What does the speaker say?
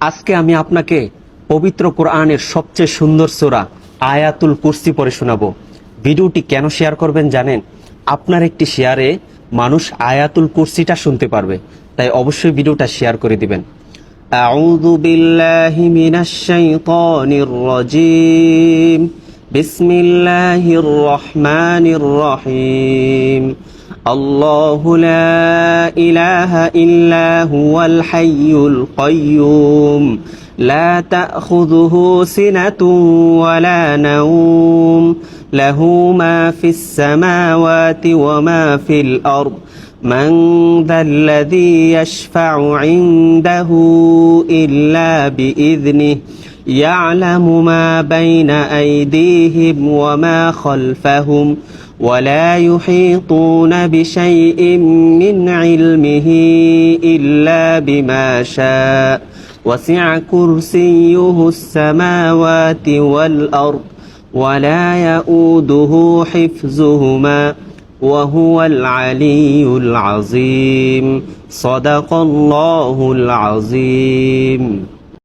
আজকে আমি আপনাকে পবিত্র কোরআনের সবচেয়ে সুন্দর সূরা আয়াতুল কুরসি পড়ে শোনাবো। ভিডিওটি কেন শেয়ার করবেন জানেন? আপনার একটি শেয়ারে মানুষ আয়াতুল কুরসিটা শুনতে পারবে, তাই অবশ্যই ভিডিওটা শেয়ার করে দিবেন। আউযু বিল্লাহি মিনাশ শাইতানির রাজীম। বিসমিল্লাহির রহমানির রহিম। আল্লাহু লা ইলাহা ইল্লা হুয়াল হাইয়ুল কাইয়্যুম লা তাখুযুহু সিনাতুন ওয়ালা নাওম লাহু মা ফিস সামাওয়াতি ওয়া মা ফিল আরদ من ذا الذي يشفع عنده إلا بإذنه يعلم ما بين أيديهم وما خلفهم ولا يحيطون بشيء من علمه إلا بما شاء وسع كرسيه السماوات والأرض ولا يؤوده حفظهما وهو العلي العظيم صدق الله العظيم।